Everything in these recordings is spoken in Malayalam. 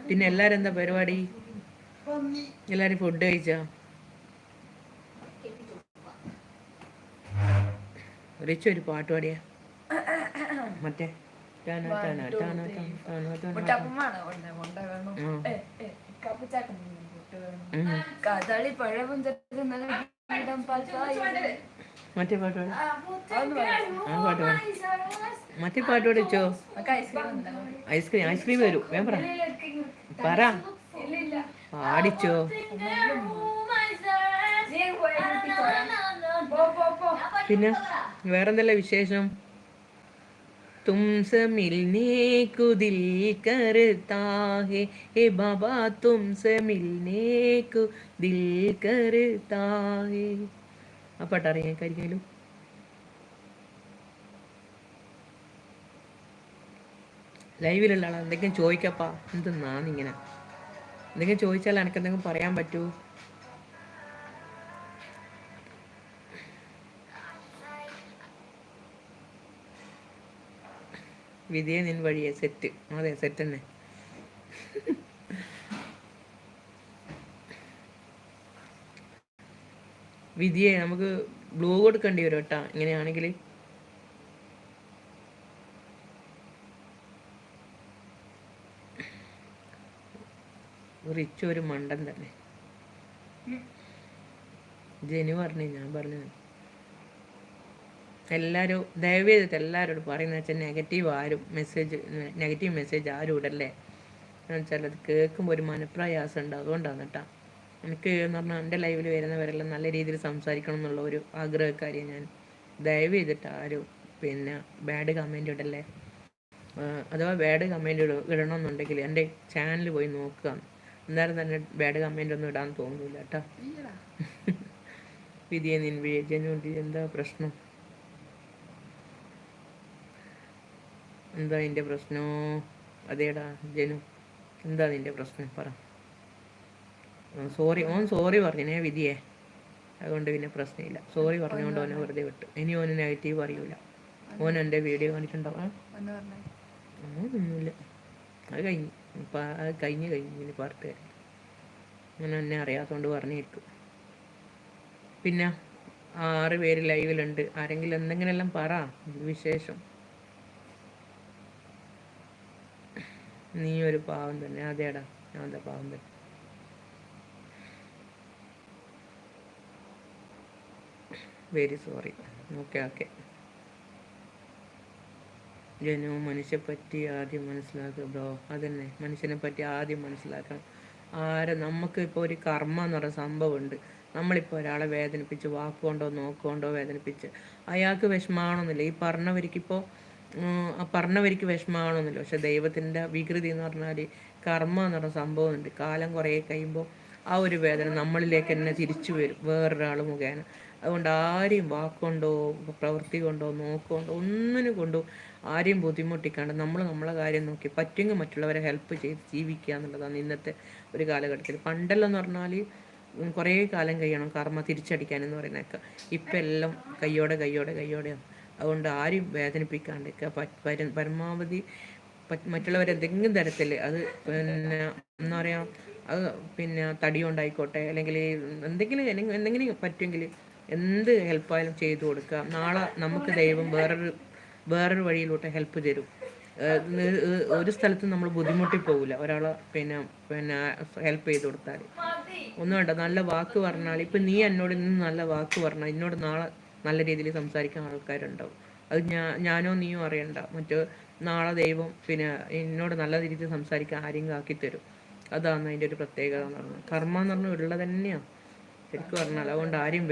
പിന്നെ എല്ലാരും എന്താ പരിപാടി? എല്ലാരും ഫുഡ് കഴിച്ചാ? റിച്ച് ഒരു പാട്ട് പാടിയാ മറ്റേ കദളി പഴവും മറ്റേ പാട്ട് പാടി ആ പാട്ട് പാടി മറ്റേ പാട്ട് പാടിച്ചോ. ഐസ്ക്രീം ഐസ്ക്രീം വരും വേം പറ പാടിച്ചോ. പിന്നെ വേറെന്തല്ല വിശേഷം? तुमसे मिलने को दिल करता है हे बाबा तुमसे मिलने को दिल करता है. ആ പാട്ടറിയാം കരിക്കലും. ലൈവിലുള്ള ആളാ എന്തെങ്കിലും ചോദിക്കപ്പാ. എന്തെന്നാന്നിങ്ങനെ എന്തെങ്കിലും ചോദിച്ചാൽ എനിക്ക് എന്തെങ്കിലും പറയാൻ പറ്റൂ. വിധിയെ നിൻ വഴിയെ സെറ്റ്. അതെ സെറ്റ് തന്നെ. വിധിയെ നമുക്ക് ബ്ലൂ കൊടുക്കേണ്ടി വരും കേട്ടാ ഇങ്ങനെയാണെങ്കിൽ. റിച്ച് ഒരു മണ്ടൻ തന്നെ. ജനു പറഞ്ഞു ഞാൻ പറഞ്ഞു. എല്ലാവരും ദയവ് ചെയ്തിട്ട് എല്ലാവരോടും പറയുന്നത് വെച്ചാൽ നെഗറ്റീവ് മെസ്സേജ് ആരും ഇടല്ലേ. എന്ന് വെച്ചാൽ അത് കേൾക്കുമ്പോൾ ഒരു മനപ്രയാസം ഉണ്ട്. അതുകൊണ്ടാണ് കേട്ടോ. എനിക്ക് എന്ന് പറഞ്ഞാൽ എൻ്റെ ലൈവിൽ വരുന്നവരെല്ലാം നല്ല രീതിയിൽ സംസാരിക്കണം എന്നുള്ള ഒരു ആഗ്രഹക്കാരിയാണ് ഞാൻ. ദയവ് ചെയ്തിട്ട് ആരും പിന്നെ ബാഡ് കമൻറ്റ് ഇടല്ലേ. അഥവാ ബാഡ് കമൻറ്റ് ഇടണമെന്നുണ്ടെങ്കിൽ എൻ്റെ ചാനൽ പോയി നോക്കുക. അന്നേരം തന്നെ ബാഡ് കമൻ്റ് ഒന്നും ഇടാൻ തോന്നില്ല കേട്ടോ. വിധിയെ നിൻ ജനു എന്താ പ്രശ്നം? എന്താ നിൻ്റെ പ്രശ്നോ? അതേടാ ജനു എന്താ നിൻ്റെ പ്രശ്നം പറ. സോറി പറഞ്ഞേ വിധിയെ. അതുകൊണ്ട് പിന്നെ പ്രശ്നമില്ല. സോറി പറഞ്ഞുകൊണ്ട് ഓനെ വെറുതെ വിട്ടു. ഇനി ഓന് നെഗറ്റീവ് പറയൂല. ഓൻ എൻ്റെ വീഡിയോ കണ്ടിട്ടുണ്ടാവും. ഒന്നുമില്ല. അത് കഴിഞ്ഞു. ഇപ്പം അത് കഴിഞ്ഞ് ഇനി പാർട്ട് അങ്ങനെ എന്നെ അറിയാത്തതുകൊണ്ട് പറഞ്ഞിരിക്കും. പിന്നെ 6 പേര് ലൈവിലുണ്ട്. ആരെങ്കിലും എന്തെങ്കിലെല്ലാം പറ വിശേഷം. നീ ഒരു പാവം തന്നെ. അതേടാ ഞാൻ എന്താ പാവം തന്നെ. Very sorry. ഓക്കെ ജനു മനുഷ്യപ്പറ്റി ആദ്യം മനസ്സിലാക്കുക ബ്രോ. അതന്നെ മനുഷ്യനെ പറ്റി ആദ്യം മനസ്സിലാക്കണം. നമുക്ക് ഇപ്പോൾ ഒരു കർമ്മ എന്ന് പറയുന്ന സംഭവമുണ്ട്. നമ്മളിപ്പോൾ ഒരാളെ വേദനിപ്പിച്ച് വാക്കുകൊണ്ടോ നോക്കുകൊണ്ടോ വേദനിപ്പിച്ച് അയാൾക്ക് വിഷമാവണമെന്നില്ല. ഈ പറഞ്ഞവർക്ക് വിഷമാവണമെന്നില്ല. പക്ഷെ ദൈവത്തിൻ്റെ വികൃതി എന്ന് പറഞ്ഞാൽ കർമ്മ എന്ന് പറഞ്ഞ സംഭവമുണ്ട്. കാലം കുറേ കഴിയുമ്പോൾ ആ ഒരു വേദന നമ്മളിലേക്ക് തന്നെ തിരിച്ചു വരും വേറൊരാൾ മുഖേന. അതുകൊണ്ട് ആരെയും വാക്കുകൊണ്ടോ പ്രവൃത്തി കൊണ്ടോ നോക്കുകൊണ്ടോ ഒന്നിനും കൊണ്ടോ ആരെയും ബുദ്ധിമുട്ടിക്കാണ്ട് നമ്മളെ കാര്യം നോക്കി പറ്റുമെങ്കിൽ മറ്റുള്ളവരെ ഹെൽപ്പ് ചെയ്ത് ജീവിക്കുക എന്നുള്ളതാണ് ഇന്നത്തെ ഒരു കാലഘട്ടത്തിൽ. പണ്ടെല്ലാം പറഞ്ഞാൽ കുറേ കാലം കഴിയണം കർമ്മ തിരിച്ചടിക്കാനെന്ന് പറയുന്നതൊക്കെ. ഇപ്പം എല്ലാം കയ്യോടെയാണ്. അതുകൊണ്ട് ആരും വേദനിപ്പിക്കാണ്ടിരിക്കുക. പരമാവധി മറ്റുള്ളവരെന്തെങ്കിലും തരത്തിൽ അത് പിന്നെ എന്താ പറയുക അത് പിന്നെ തടി കൊണ്ടായിക്കോട്ടെ അല്ലെങ്കിൽ എന്തെങ്കിലും പറ്റുമെങ്കിൽ എന്ത് ഹെൽപ്പായാലും ചെയ്തു കൊടുക്കുക. നാളെ നമുക്ക് ദൈവം വേറൊരു വഴിയിലൂടെ ഹെൽപ്പ് തരും. ഒരു സ്ഥലത്തും നമ്മൾ ബുദ്ധിമുട്ടി പോകില്ല ഒരാളെ പിന്നെ ഹെൽപ്പ് ചെയ്ത് കൊടുത്താൽ. ഒന്നും വേണ്ട, നല്ല വാക്ക് പറഞ്ഞാൽ ഇപ്പം നീ എന്നോട് ഇന്ന് നല്ല വാക്ക് പറഞ്ഞാൽ എന്നോട് നാളെ നല്ല രീതിയിൽ സംസാരിക്കാൻ ആൾക്കാരുണ്ടാവും. അത് ഞാനോ നീയോ അറിയണ്ട. നാളെ ദൈവം പിന്നെ എന്നോട് നല്ല രീതിയിൽ സംസാരിക്കാൻ ആരെങ്കിലും ആക്കിത്തരും. അതാണ് അതിൻ്റെ ഒരു പ്രത്യേകത എന്ന് പറഞ്ഞാൽ. കർമ്മ എന്ന് പറഞ്ഞാൽ ഉള്ളത് തന്നെയാണ് ശരിക്കും പറഞ്ഞാൽ. അതുകൊണ്ട് ആരെയും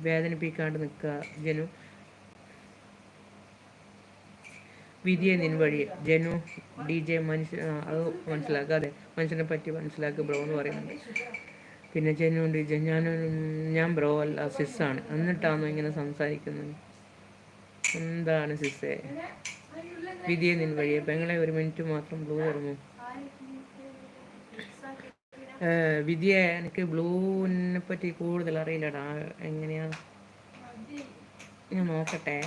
വേദനിപ്പിക്കാണ്ട് നിൽക്കുക ജനു. വിധിയെ നിൻ വഴി ജനു DJ അത് മനസ്സിലാക്കാതെ മനുഷ്യനെ പറ്റി മനസ്സിലാക്കുക ബ്രോ എന്ന് പറയുന്നുണ്ട്. പിന്നെ ജനു DJ ഞാൻ ബ്രോ അല്ല സിസ്സാണ്. എന്നിട്ടാണോ ഇങ്ങനെ സംസാരിക്കുന്നത്? എന്താണ് സിസ്സേ? വിധിയെ നിൻ വഴിയെ പെങ്ങളെ 1 മിനിറ്റ് മാത്രം ബ്ലൂ തരുമോ? വിധിയെ എനിക്ക് ബ്ലൂവിനെ പറ്റി കൂടുതൽ അറിയില്ലടാ. എങ്ങനെയാ ഞാൻ നോക്കട്ടെ.